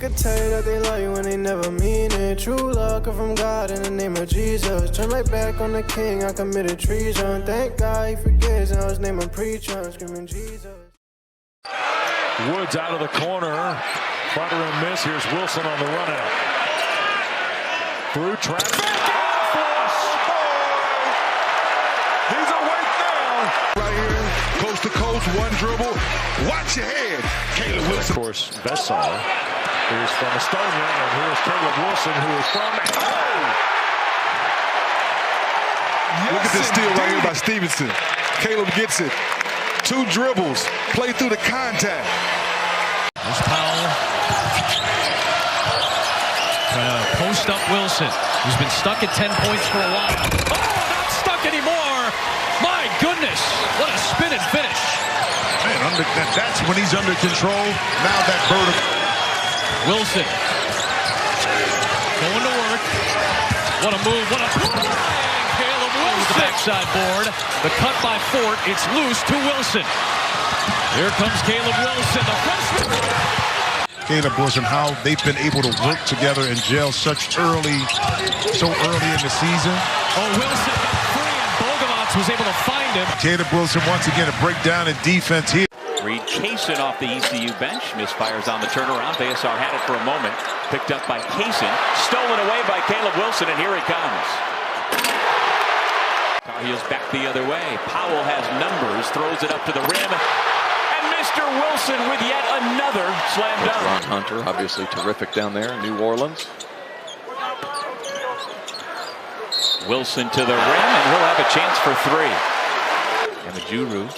Could tell you that they love you when they never mean it. True love come from God in the name of Jesus. Turn my back on the king, I committed treason. Thank God he forgives, now his name I'm preaching, screaming Jesus. Woods out of the corner, front rim miss. Here's Wilson on the run out. Through traffic. He's awake now. Right here, coast to coast, one dribble. Watch your head. Caleb Wilson. Of course, Vessar. Here's from Estonia, and here's Caleb Wilson, who is from. Yes, look at this steal right here by Stevenson. Caleb gets it. 2 dribbles. Play through the contact. There's Powell. Trying to post up Wilson, who's been stuck at 10 points for a while. Oh, not stuck anymore. My goodness. What a spin and finish. Man, that's when he's under control. Now that vertical. Wilson going to work. What a move. What a play. Caleb Wilson. The backside board. The cut by Fort. It's loose to Wilson. Here comes Caleb Wilson, the freshman. Caleb Wilson, how they've been able to work together and gel so early in the season. Oh, Wilson got free and Bogomats was able to find him. Caleb Wilson once again a breakdown in defense here. Reed Kaysen off the ECU bench. Misfires on the turnaround. Vessar had it for a moment. Picked up by Kaysen. Stolen away by Caleb Wilson, and here he comes. Tar Heels back the other way. Powell has numbers. Throws it up to the rim. And Mr. Wilson with yet another slam dunk. Ron Hunter, obviously terrific down there in New Orleans. Wilson to the rim, and he'll have a chance for 3. And Majuru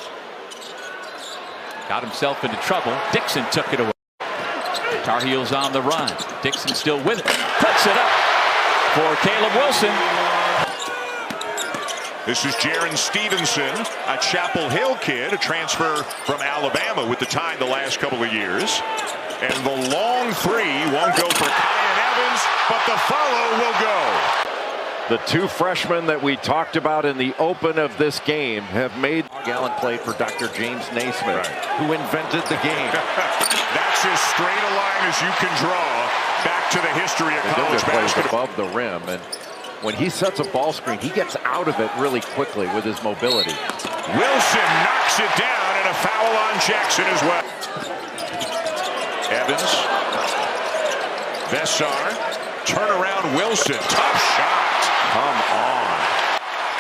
got himself into trouble. Dixon took it away. Tar Heels on the run. Dixon still with it. Puts it up for Caleb Wilson. This is Jaron Stevenson, a Chapel Hill kid, a transfer from Alabama with the Tide the last couple of years. And the long 3 won't go for Kyan Evans, but the follow will go. The 2 freshmen that we talked about in the open of this game have made. Gallen played for Dr. James Naismith, who invented the game. That's as straight a line as you can draw back to the history of college basketball. Above the rim, and when he sets a ball screen, he gets out of it really quickly with his mobility. Wilson knocks it down, and a foul on Jackson as well. Evans. Vessar. Turnaround Wilson. Tough shot. Come on.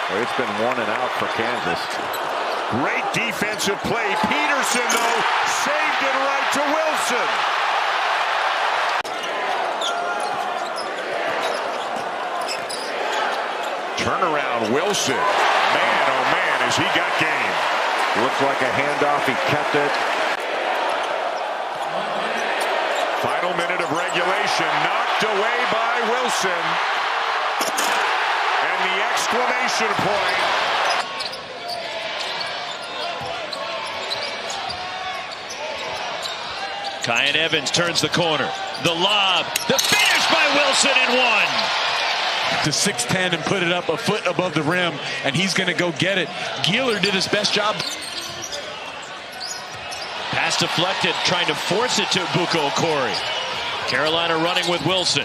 Well, it's been 1 and out for Kansas. Great defensive play. Peterson, though, saved it right to Wilson. Turnaround Wilson. Man, oh man, has he got game. Looks like a handoff. He kept it. Final minute of regulation. Knocked away by Wilson. And the exclamation point. Kyan Evans turns the corner. The lob. The finish by Wilson and 1. To 6'10" and put it up a foot above the rim, and he's going to go get it. Gieler did his best job. Pass deflected, trying to force it to Buko Okori. Carolina running with Wilson.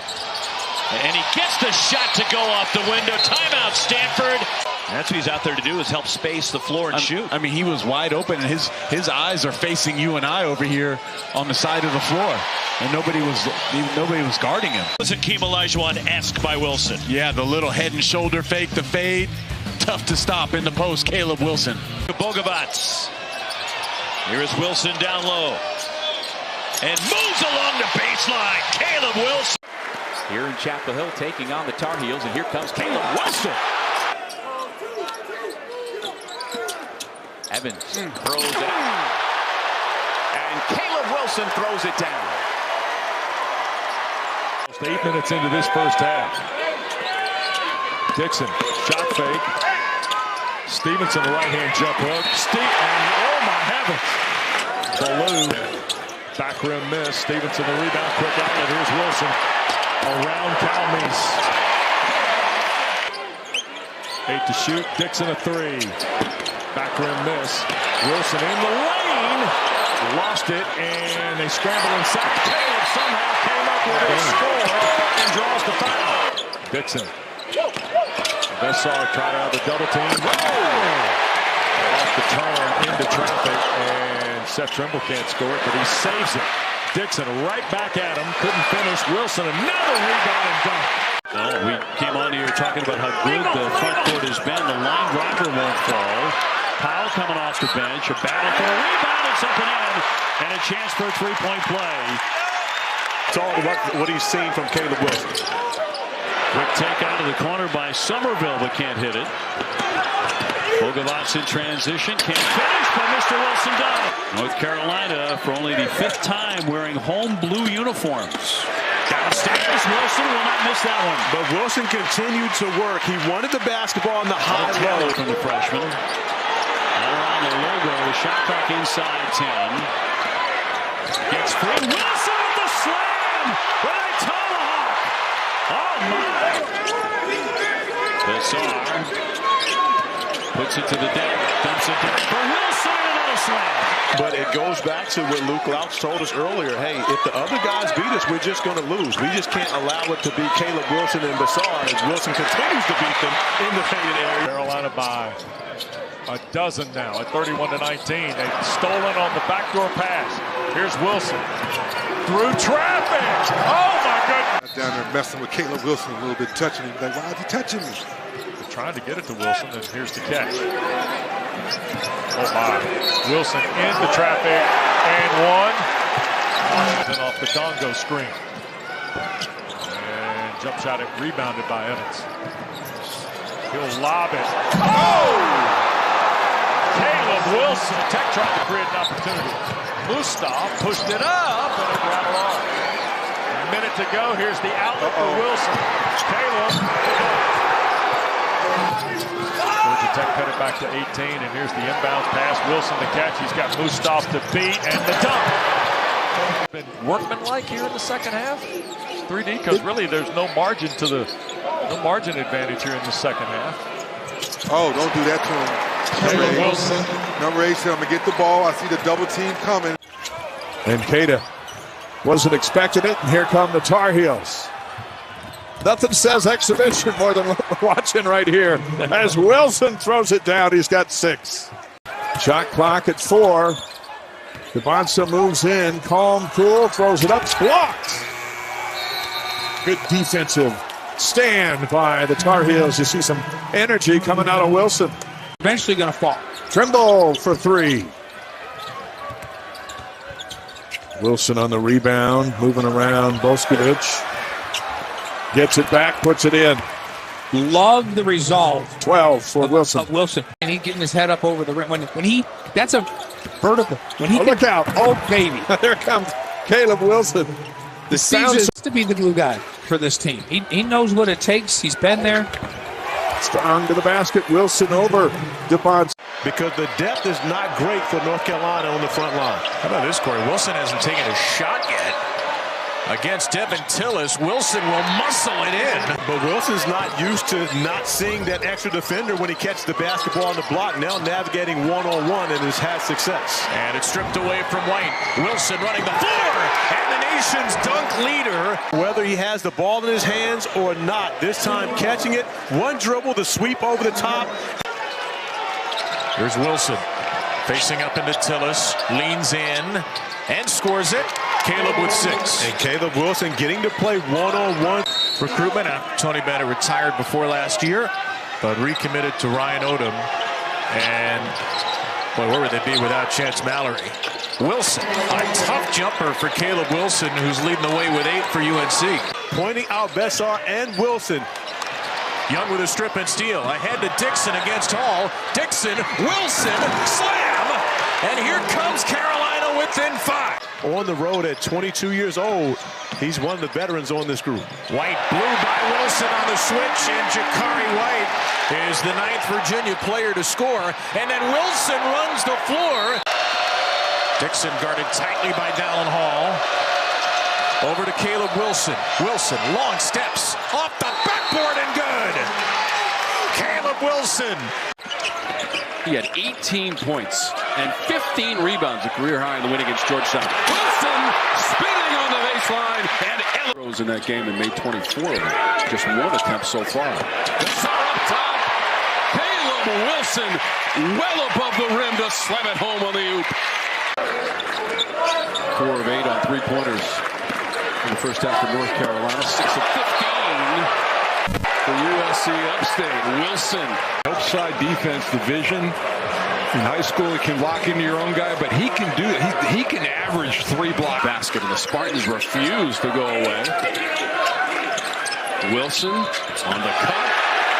And he gets the shot to go off the window. Timeout, Stanford. That's what he's out there to do, is help space the floor and shoot. I mean, he was wide open, and his eyes are facing you and I over here on the side of the floor. And nobody was guarding him. Was it Keem Olajuwon-esque by Wilson? Yeah, the little head and shoulder fake, the fade. Tough to stop in the post, Caleb Wilson. Bogomats. Here is Wilson down low. And moves along the baseline. Caleb Wilson. Here in Chapel Hill taking on the Tar Heels, and here comes Caleb Wilson. Evans throws it out. And Caleb Wilson throws it down. 8 minutes into this first half. Dixon, shot fake. Stevenson, the right-hand jump hook. And oh my heavens. Ballou, back rim miss. Stevenson, the rebound, quick outlet. Here's Wilson around Calmes. 8 to shoot. Dixon a 3. Back rim miss. Wilson in the lane. lost it, and they scramble inside. Caleb somehow came up with a score and draws the foul. Dixon. Bessar tried out the double team. Off the turn into traffic, and Seth Trimble can't score it, but he saves it. Dixon right back at him, couldn't finish. Wilson, another rebound and dunk. Well, we came on here talking about how good the front court has been. The line driver won't fall. Powell coming off the bench. A battle for a rebound. It's up and in. And a chance for a three-point play. It's all about what he's seen from Caleb Wilson. Quick take out of the corner by Somerville, but can't hit it. Bogovats in transition. Can't finish, but Mr. Wilson does. North Carolina, for only the 5th time, wearing home blue uniforms. Downstairs, Wilson will not miss that one. But Wilson continued to work. He wanted the basketball on the high low from the freshman. All around the logo, the shot clock inside 10. Gets free. Wilson with the slam with a tomahawk. Oh my! Bessar puts it to the deck. Dumps it down for Wilson and another slam. But it goes back to what Luke Louch told us earlier. Hey, if the other guys beat us, we're just going to lose. We just can't allow it to be Caleb Wilson and Bessar as Wilson continues to beat them in the painted area. Carolina by a dozen now at 31-19. They've stolen on the backdoor pass. Here's Wilson through traffic. Oh my goodness! Down there messing with Caleb Wilson a little bit, touching him. Like, why is he touching me? They're trying to get it to Wilson, and here's the catch. Oh my! Wilson into traffic and one. Washington off the Congo screen. And jump shot it rebounded by Evans. He'll lob it. Oh! Caleb Wilson. Tech tried to create an opportunity. Mustaf pushed it up and it rattled off. A minute to go. Here's the outlet for Wilson. Caleb. Georgia Tech cut it back to 18, and here's the inbounds pass. Wilson the catch. He's got Mustaf to beat, and the dunk. Been workmanlike here in the second half. 3D, because really there's no margin advantage here in the second half. Oh, don't do that to him. Wilson. Number 8 said, I'm going to get the ball. I see the double team coming. And Cada wasn't expecting it, and here come the Tar Heels. Nothing says exhibition more than what we're watching right here. As Wilson throws it down, he's got 6. Shot clock at 4. Devonsa moves in, calm, cool, throws it up, blocked. Good defensive stand by the Tar Heels. You see some energy coming out of Wilson. Eventually going to fall. Trimble for 3. Wilson on the rebound, moving around. Boskovic gets it back, puts it in. Love the resolve. 12 for Wilson. Wilson. And he's getting his head up over the rim. When he, that's a vertical. When he look out. Oh, baby. There comes Caleb Wilson. The season to be the glue guy for this team. He knows what it takes. He's been there. Strong to the basket. Wilson over Devonsa. Because the depth is not great for North Carolina on the front line. How about this, Corey? Wilson hasn't taken a shot yet against Devin Tillis. Wilson will muscle it in. But Wilson's not used to not seeing that extra defender when he catches the basketball on the block. Now navigating one-on-one and has had success. And it's stripped away from White. Wilson running the floor. And the nation's dunk leader. Whether he has the ball in his hands or not, this time catching it. One dribble, the sweep over the top. Here's Wilson facing up into Tillis. Leans in and scores it. Caleb with 6. And Caleb Wilson getting to play one-on-one. Recruitment. Tony Bennett retired before last year, but recommitted to Ryan Odom. And, boy, where would they be without Chance Mallory? Wilson, a tough jumper for Caleb Wilson, who's leading the way with 8 for UNC. Pointing out Bessar and Wilson. Young with a strip and steal. Ahead to Dixon against Hall. Dixon, Wilson, slam! And here comes Carolina within 5. On the road at 22 years old, he's one of the veterans on this group. White blew by Wilson on the switch, and Jakari White is the 9th Virginia player to score. And then Wilson runs the floor. Dixon guarded tightly by Dallin Hall. Over to Caleb Wilson. Wilson, long steps, off the backboard and good. Caleb Wilson. He had 18 points and 15 rebounds, a career high in the win against Georgetown. Wilson spinning on the baseline, and throws in that game and made 24 of them. Just one attempt so far. Up top, Caleb Wilson well above the rim to slam it home on the oop. 4 of 8 on three-pointers in the first half for North Carolina. 6 of 15 for USC Upstate. Wilson. Outside defense division. In high school, he can lock into your own guy, but he can do it. He can average 3 blocks. Basket, and the Spartans refuse to go away. Wilson on the cut.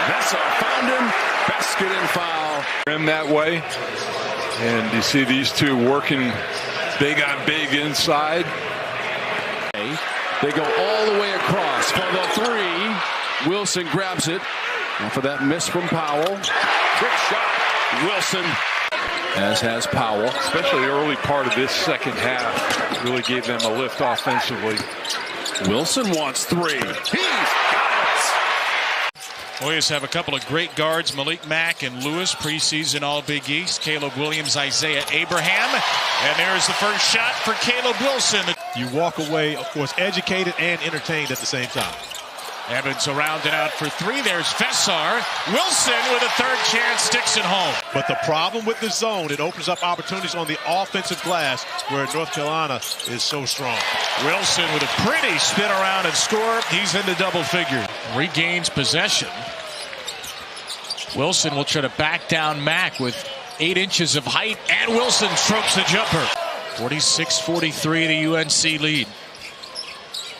Vessar found him. Basket and foul. Him that way. And you see these two working big on big inside. They go all the way across for the 3. Wilson grabs it. And for that miss from Powell. Quick shot. Wilson. As has Powell. Especially the early part of this second half really gave them a lift offensively. Wilson wants 3. He's got it. Warriors have a couple of great guards, Malik Mack and Lewis, preseason All-Big East. Caleb Williams, Isaiah Abraham. And there's the first shot for Caleb Wilson. You walk away, of course, educated and entertained at the same time. Evans around and out for 3. There's Vessar. Wilson with a third chance, sticks it home. But the problem with the zone, it opens up opportunities on the offensive glass where North Carolina is so strong. Wilson with a pretty spin around and score. He's into double figures. Regains possession. Wilson will try to back down Mack with 8 inches of height, and Wilson strokes the jumper. 46-43 the UNC lead.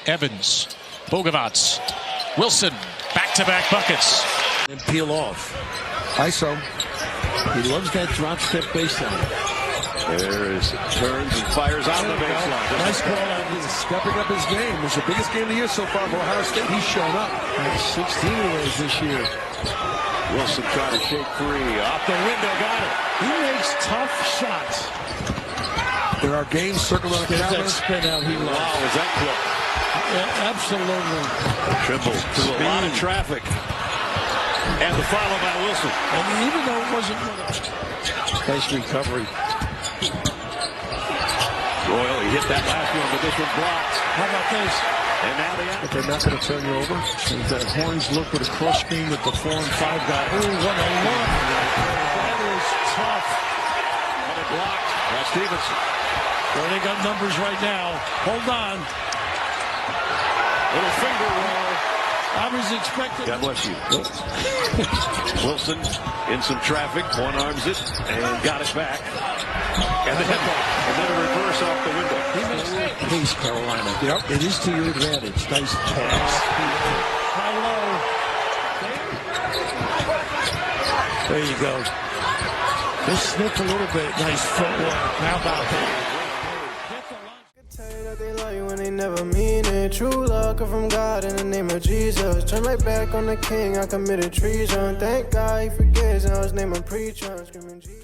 Evans, Bogavats, Wilson, back-to-back buckets. And peel off. ISO. He loves that drop step baseline. There is turns and fires out of the baseline. Nice call out. He's stepping up his game. It's the biggest game of the year so far for Ohio State. He's shown up. 16 of those this year. Wilson trying to shake free. Off the window, got it. He makes tough shots. There are games circled on the calendar. That spin out he loves. Wow, is that quick? Yeah, absolutely. Trimble through a lot of traffic. And the follow by Wilson. I mean, even though it wasn't nice recovery. Royal, he hit that last one, but this one blocked. How about this? And now the But they're not going to turn you over. That Horns look with a cross screen with the 4 and 5 guy. Oh, what a look. That is tough. And it blocked by Stevenson. Well, they got numbers right now. Hold on. Little finger roll. I was expecting. God bless you. Wilson in some traffic, one-arms it, and got it back. And then a reverse off the window. He makes that case, Carolina. Yep. It is to your advantage. Nice pass. Hello. There you go. Just sniff a little bit. Nice footwork. How about that? They love you when they never mean it. True love come from God in the name of Jesus. Turn my back on the king, I committed treason. Thank God he forgives, now his name I'm preaching. Screaming Jesus.